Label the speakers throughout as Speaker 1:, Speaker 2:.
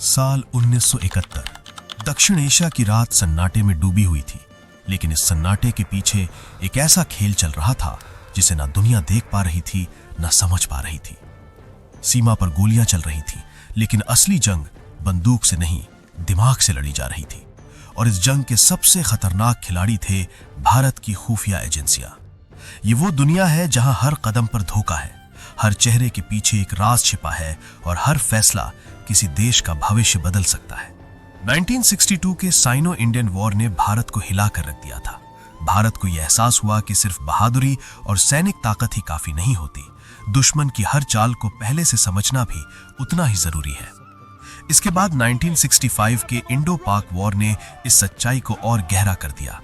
Speaker 1: साल 1971। दक्षिण एशिया की रात सन्नाटे में डूबी हुई थी, लेकिन इस सन्नाटे के पीछे एक ऐसा खेल चल रहा था जिसे ना दुनिया देख पा रही थी, ना समझ पा रही थी। सीमा पर गोलियां चल रही थी, लेकिन असली जंग बंदूक से नहीं, दिमाग से लड़ी जा रही थी। और इस जंग के सबसे खतरनाक खिलाड़ी थे भारत की खुफिया एजेंसियां। ये वो दुनिया है जहां हर कदम पर धोखा है, हर चेहरे के पीछे एक राज छिपा है और हर फैसला किसी देश का भविष्य बदल सकता है। 1962 के साइनो इंडियन वॉर ने भारत को हिला कर रख दिया था। भारत को यह एहसास हुआ कि सिर्फ बहादुरी और सैनिक ताकत ही काफी नहीं होती, दुश्मन की हर चाल को पहले से समझना भी उतना ही जरूरी है। इसके बाद 1965 के इंडो पाक वॉर ने इस सच्चाई को और गहरा कर दिया।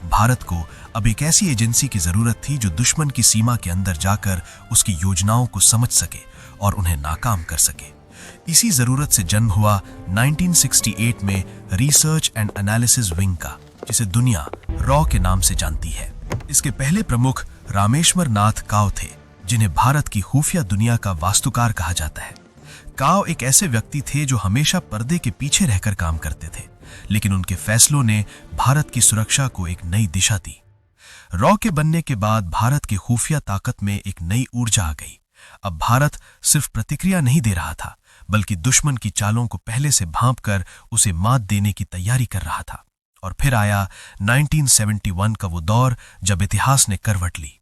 Speaker 1: भारत को अब एक ऐसी एजेंसी की जरूरत थी जो दुश्मन की सीमा के अंदर जाकर उसकी योजनाओं को समझ सके और उन्हें नाकाम कर सके। इसी जरूरत से जन्म हुआ 1968 में रिसर्च एंड एनालिसिस विंग का, जिसे दुनिया रॉ के नाम से जानती है। इसके पहले प्रमुख रामेश्वर नाथ काव थे, जिन्हें भारत की खुफिया दुनिया का वास्तुकार कहा जाता है। काव एक ऐसे व्यक्ति थे जो हमेशा पर्दे के पीछे रहकर काम करते थे, लेकिन उनके फैसलों ने भारत की सुरक्षा को एक नई दिशा दी। रॉ के बनने के बाद भारत की खुफिया ताकत में एक नई ऊर्जा आ गई। अब भारत सिर्फ प्रतिक्रिया नहीं दे रहा था, बल्कि दुश्मन की चालों को पहले से भांपकर उसे मात देने की तैयारी कर रहा था। और फिर आया 1971 का वो दौर जब इतिहास ने करवट ली।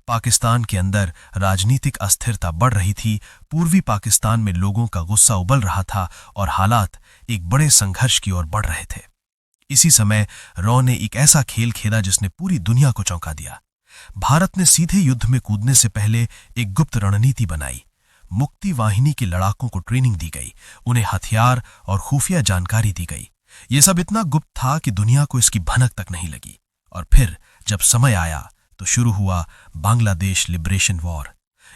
Speaker 1: पाकिस्तान के अंदर राजनीतिक अस्थिरता बढ़ रही थी, पूर्वी पाकिस्तान में लोगों का गुस्सा उबल रहा था और हालात एक बड़े संघर्ष की ओर बढ़ रहे थे। इसी समय रॉ ने एक ऐसा खेल खेला जिसने पूरी दुनिया को चौंका दिया। भारत ने सीधे युद्ध में कूदने से पहले एक गुप्त रणनीति बनाई। मुक्ति वाहिनी के लड़ाकों को ट्रेनिंग दी गई, उन्हें हथियार और खुफिया जानकारी दी गई। यह सब इतना गुप्त था कि दुनिया को इसकी भनक तक नहीं लगी। और फिर जब समय आया तो शुरू हुआ बांग्लादेश लिबरेशन वॉर।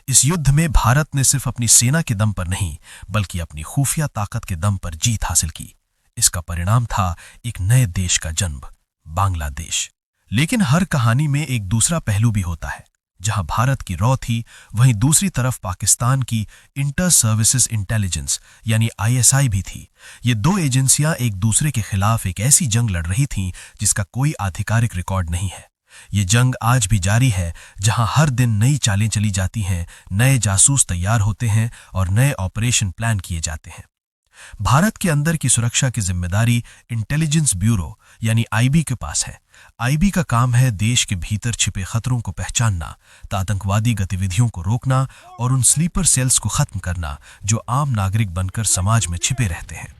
Speaker 1: इस युद्ध में भारत ने सिर्फ अपनी सेना के दम पर नहीं, बल्कि अपनी खुफिया ताकत के दम पर जीत हासिल की। इसका परिणाम था एक नए देश का जन्म, बांग्लादेश। लेकिन हर कहानी में एक दूसरा पहलू भी होता है। जहां भारत की रॉ थी, वहीं दूसरी तरफ पाकिस्तान की इंटर सर्विसेज इंटेलिजेंस यानी ISI भी थी। ये दो एजेंसियां एक दूसरे के खिलाफ एक ऐसी जंग लड़ रही थीं जिसका कोई आधिकारिक रिकॉर्ड नहीं है। ये जंग आज भी जारी है, जहां हर दिन नई चालें चली जाती हैं, नए जासूस तैयार होते हैं और नए ऑपरेशन प्लान किए जाते हैं। भारत के अंदर की सुरक्षा की जिम्मेदारी इंटेलिजेंस ब्यूरो यानी IB के पास है। IB का काम है देश के भीतर छिपे खतरों को पहचानना, आतंकवादी गतिविधियों को रोकना और उन स्लीपर सेल्स को खत्म करना जो आम नागरिक बनकर समाज में छिपे रहते हैं।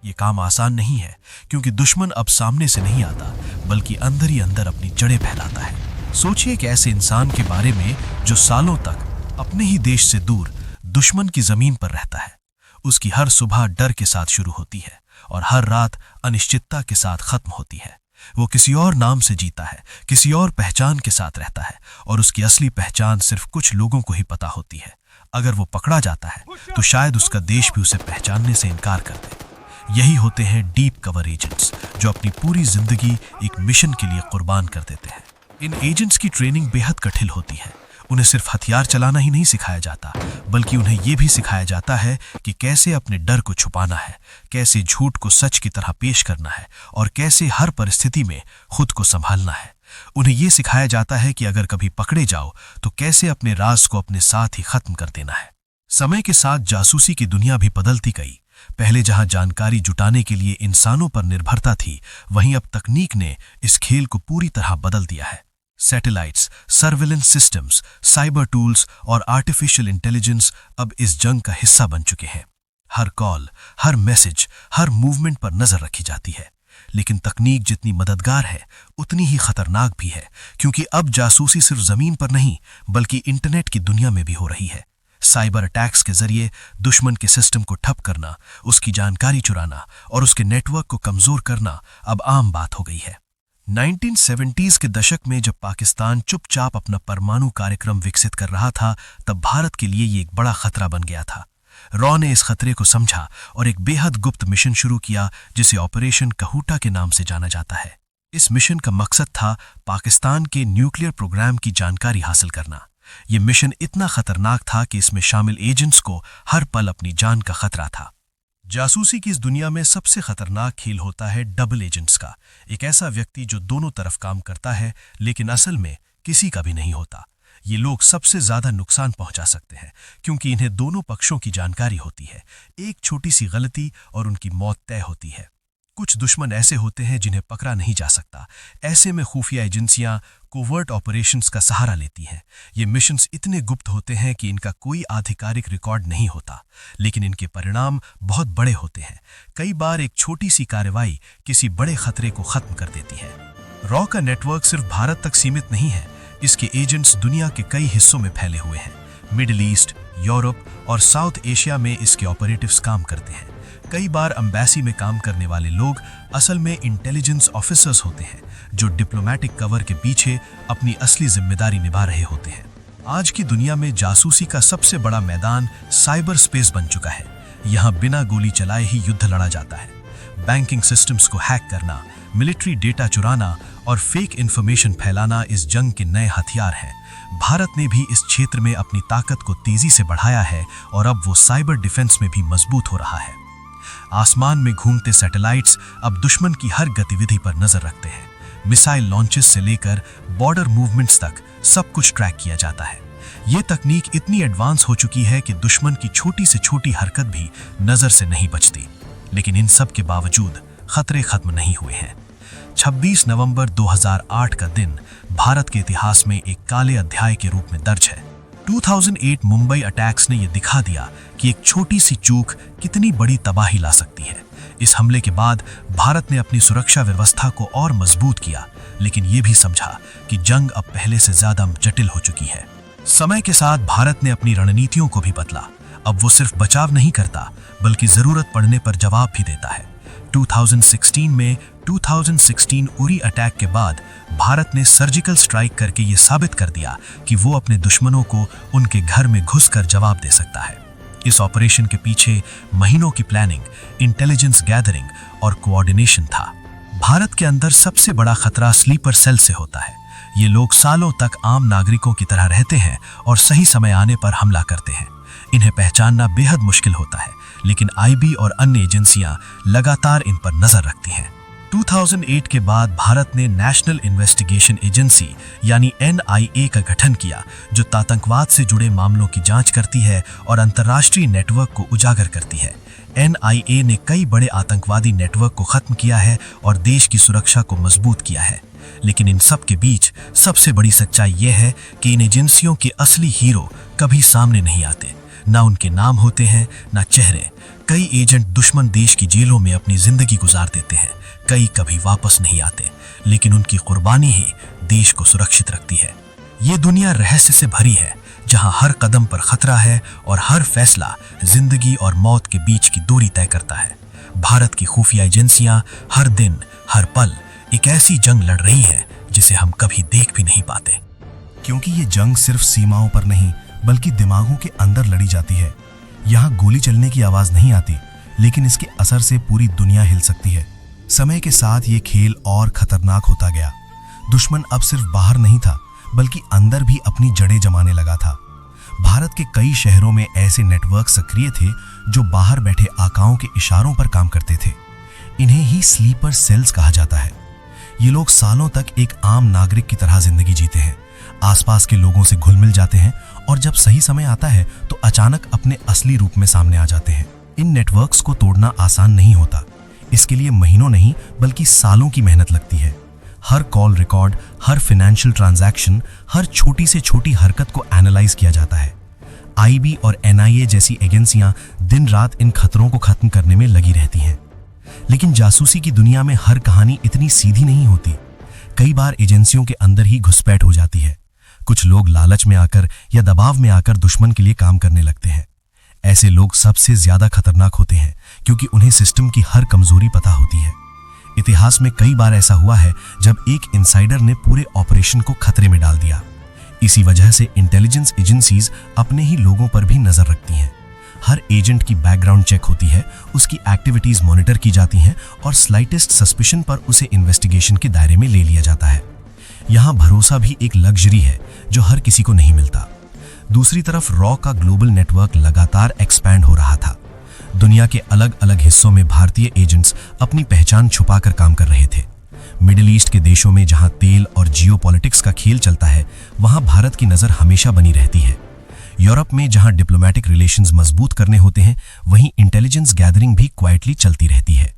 Speaker 1: ये काम आसान नहीं है, क्योंकि दुश्मन अब सामने से नहीं आता, बल्कि अंदर ही अंदर अपनी जड़ें फैलाता है। सोचिए कि ऐसे इंसान के बारे में जो सालों तक अपने ही देश से दूर दुश्मन की जमीन पर रहता है। उसकी हर सुबह डर के साथ शुरू होती है और हर रात अनिश्चितता के साथ खत्म होती है। वो किसी और नाम से जीता है, किसी और पहचान के साथ रहता है, और उसकी असली पहचान सिर्फ कुछ लोगों को ही पता होती है। अगर वो पकड़ा जाता है तो शायद उसका देश भी उसे पहचानने से इनकार कर दे। यही होते हैं डीप कवर एजेंट्स, जो अपनी पूरी जिंदगी एक मिशन के लिए कुर्बान कर देते हैं। इन एजेंट्स की ट्रेनिंग बेहद कठिन होती है। उन्हें सिर्फ हथियार चलाना ही नहीं सिखाया जाता, बल्कि उन्हें यह भी सिखाया जाता है कि कैसे अपने डर को छुपाना है, कैसे झूठ को सच की तरह पेश करना है और कैसे हर परिस्थिति में खुद को संभालना है। उन्हें यह सिखाया जाता है कि अगर कभी पकड़े जाओ तो कैसे अपने राज को अपने साथ ही खत्म कर देना है। समय के साथ जासूसी की दुनिया भी बदलती गई। पहले जहां जानकारी जुटाने के लिए इंसानों पर निर्भरता थी, वहीं अब तकनीक ने इस खेल को पूरी तरह बदल दिया है। Satellites, surveillance systems, cyber tools और आर्टिफिशियल इंटेलिजेंस अब इस जंग का हिस्सा बन चुके हैं। हर कॉल, हर मैसेज, हर मूवमेंट पर नजर रखी जाती है। लेकिन तकनीक जितनी मददगार है, उतनी ही खतरनाक भी है, क्योंकि अब जासूसी सिर्फ जमीन पर नहीं, बल्कि इंटरनेट की दुनिया में भी हो रही है। साइबर अटैक्स के जरिए दुश्मन के सिस्टम को ठप करना, उसकी जानकारी चुराना और उसके नेटवर्क को कमजोर करना अब आम बात हो गई है। 1970s के दशक में जब पाकिस्तान चुपचाप अपना परमाणु कार्यक्रम विकसित कर रहा था, तब भारत के लिए ये एक बड़ा खतरा बन गया था। रॉ ने इस खतरे को समझा और एक बेहद गुप्त मिशन शुरू किया, जिसे ऑपरेशन कहूटा के नाम से जाना जाता है। इस मिशन का मकसद था पाकिस्तान के न्यूक्लियर प्रोग्राम की जानकारी हासिल करना। यह मिशन इतना खतरनाक था कि इसमें शामिल एजेंट्स को हर पल अपनी जान का खतरा था। जासूसी की इस दुनिया में सबसे खतरनाक खेल होता है डबल एजेंट्स का। एक ऐसा व्यक्ति जो दोनों तरफ काम करता है लेकिन असल में किसी का भी नहीं होता। ये लोग सबसे ज्यादा नुकसान पहुंचा सकते हैं क्योंकि इन्हें दोनों पक्षों की जानकारी होती है। एक छोटी सी गलती और उनकी मौत तय होती है। कुछ दुश्मन ऐसे होते हैं जिन्हें पकड़ा नहीं जा सकता। ऐसे में खुफिया एजेंसियां कोवर्ट ऑपरेशंस का सहारा लेती हैं। ये मिशंस इतने गुप्त होते हैं कि इनका कोई आधिकारिक रिकॉर्ड नहीं होता, लेकिन इनके परिणाम बहुत बड़े होते हैं। कई बार एक छोटी सी कार्रवाई किसी बड़े खतरे को खत्म कर देती है। रॉ का नेटवर्क सिर्फ भारत तक सीमित नहीं है। इसके एजेंट्स दुनिया के कई हिस्सों में फैले हुए हैं। मिडिल ईस्ट, यूरोप और साउथ एशिया में इसके ऑपरेटिव्स काम करते हैं। कई बार एम्बेसी में काम करने वाले लोग असल में इंटेलिजेंस ऑफिसर्स होते हैं जो डिप्लोमेटिक कवर के पीछे अपनी असली जिम्मेदारी निभा रहे होते हैं। आज की दुनिया में जासूसी का सबसे बड़ा मैदान साइबर स्पेस बन चुका है। यहाँ बिना गोली चलाए ही युद्ध लड़ा जाता है। बैंकिंग सिस्टम्स को हैक करना, मिलिट्री डेटा चुराना और फेक इंफॉर्मेशन फैलाना इस जंग के नए हथियार हैं। भारत ने भी इस क्षेत्र में अपनी ताकत को तेजी से बढ़ाया है और अब वो साइबर डिफेंस में भी मजबूत हो रहा है। आसमान में घूमते सैटेलाइट्स अब दुश्मन की हर गतिविधि पर नजर रखते हैं। मिसाइल लॉन्चेस से लेकर बॉर्डर मूवमेंट्स तक सब कुछ ट्रैक किया जाता है। ये तकनीक इतनी एडवांस हो चुकी है कि दुश्मन की छोटी से छोटी हरकत भी नजर से नहीं बचती। लेकिन इन सब के बावजूद खतरे खत्म नहीं हुए हैं। 26 नवंबर 2008 का दिन भारत के इतिहास में एक काले अध्याय के रूप में दर्ज है। 2008 मुंबई अटैक्स ने यह दिखा दिया कि एक छोटी सी चूक कितनी बड़ी तबाही ला सकती है। इस हमले के बाद भारत ने अपनी सुरक्षा व्यवस्था को और मजबूत किया, लेकिन यह भी समझा कि जंग अब पहले से ज्यादा जटिल हो चुकी है। समय के साथ भारत ने अपनी रणनीतियों को भी बदला। अब वो सिर्फ बचाव नहीं करता, बल्कि जरूरत पड़ने पर जवाब भी देता है। 2016 उरी अटैक के बाद भारत ने सर्जिकल स्ट्राइक करके ये साबित कर दिया कि वो अपने दुश्मनों को उनके घर में घुसकर जवाब दे सकता है। इस ऑपरेशन के पीछे महीनों की प्लानिंग, इंटेलिजेंस गैदरिंग और कोऑर्डिनेशन था। भारत के अंदर सबसे बड़ा खतरा स्लीपर सेल से होता है। ये लोग सालों तक आम नागरिकों की तरह रहते हैं और सही समय आने पर हमला करते हैं। इन्हें पहचानना बेहद मुश्किल होता है, लेकिन आईबी और अन्य एजेंसियां लगातार इन पर नजर रखती हैं। 2008 के बाद भारत ने नेशनल इन्वेस्टिगेशन एजेंसी यानी NIA का गठन किया, जो आतंकवाद से जुड़े मामलों की जांच करती है और अंतर्राष्ट्रीय नेटवर्क को उजागर करती है। NIA ने कई बड़े आतंकवादी नेटवर्क को खत्म किया है और देश की सुरक्षा को मजबूत किया है। लेकिन इन सब के बीच सबसे बड़ी सच्चाई यह है कि इन एजेंसियों के असली हीरो कभी सामने नहीं आते। ना उनके नाम होते हैं, ना चेहरे। कई एजेंट दुश्मन देश की जेलों में अपनी जिंदगी गुजार देते हैं, कई कभी वापस नहीं आते, लेकिन उनकी कुर्बानी ही देश को सुरक्षित रखती है। ये दुनिया रहस्य से भरी है, जहां हर कदम पर खतरा है और हर फैसला जिंदगी और मौत के बीच की दूरी तय करता है। भारत की खुफिया एजेंसियां हर दिन, हर पल एक ऐसी जंग लड़ रही है जिसे हम कभी देख भी नहीं पाते।
Speaker 2: क्योंकि ये जंग सिर्फ सीमाओं पर नहीं, बल्कि दिमागों के अंदर लड़ी जाती है। यहाँ गोली चलने की आवाज नहीं आती, लेकिन इसके असर से पूरी दुनिया हिल सकती है। समय के साथ ये खेल और खतरनाक होता गया। दुश्मन अब सिर्फ बाहर नहीं था, बल्कि अंदर भी अपनी जड़ें जमाने लगा था। भारत के कई शहरों में ऐसे नेटवर्क सक्रिय थे जो बाहर बैठे आकाओं के इशारों पर काम करते थे। इन्हें ही स्लीपर सेल्स कहा जाता है। ये लोग सालों तक एक आम नागरिक की तरह जिंदगी जीते हैं, आसपास के लोगों से घुल मिल जाते हैं और जब सही समय आता है तो अचानक अपने असली रूप में सामने आ जाते हैं। इन नेटवर्क्स को तोड़ना आसान नहीं होता। इसके लिए महीनों नहीं, बल्कि सालों की मेहनत लगती है। हर कॉल रिकॉर्ड, हर फाइनेंशियल ट्रांजैक्शन, हर छोटी से छोटी हरकत को एनालाइज किया जाता है। आईबी और NIA जैसी एजेंसियां दिन रात इन खतरों को खत्म करने में लगी रहती हैं। लेकिन जासूसी की दुनिया में हर कहानी इतनी सीधी नहीं होती। कई बार एजेंसियों के अंदर ही घुसपैठ हो जाती है। कुछ लोग लालच में आकर या दबाव में आकर दुश्मन के लिए काम करने लगते हैं। ऐसे लोग सबसे ज्यादा खतरनाक होते हैं, क्योंकि उन्हें सिस्टम की हर कमजोरी पता होती है। इतिहास में कई बार ऐसा हुआ है जब एक इनसाइडर ने पूरे ऑपरेशन को खतरे में डाल दिया। इसी वजह से इंटेलिजेंस एजेंसीज अपने ही लोगों पर भी नजर रखती हैं। हर एजेंट की बैकग्राउंड चेक होती है, उसकी एक्टिविटीज मॉनिटर की जाती हैं और स्लाइटेस्ट सस्पिशन पर उसे इन्वेस्टिगेशन के दायरे में ले लिया जाता है। यहाँ भरोसा भी एक लग्जरी है जो हर किसी को नहीं मिलता। दूसरी तरफ रॉ का ग्लोबल नेटवर्क लगातार एक्सपैंड हो रहा था। दुनिया के अलग अलग हिस्सों में भारतीय एजेंट्स अपनी पहचान छुपाकर काम कर रहे थे। मिडिल ईस्ट के देशों में जहां तेल और जियोपॉलिटिक्स का खेल चलता है, वहां भारत की नजर हमेशा बनी रहती है। यूरोप में जहां डिप्लोमेटिक रिलेशंस मजबूत करने होते हैं, वहीं इंटेलिजेंस गैदरिंग भी क्वाइटली चलती रहती है।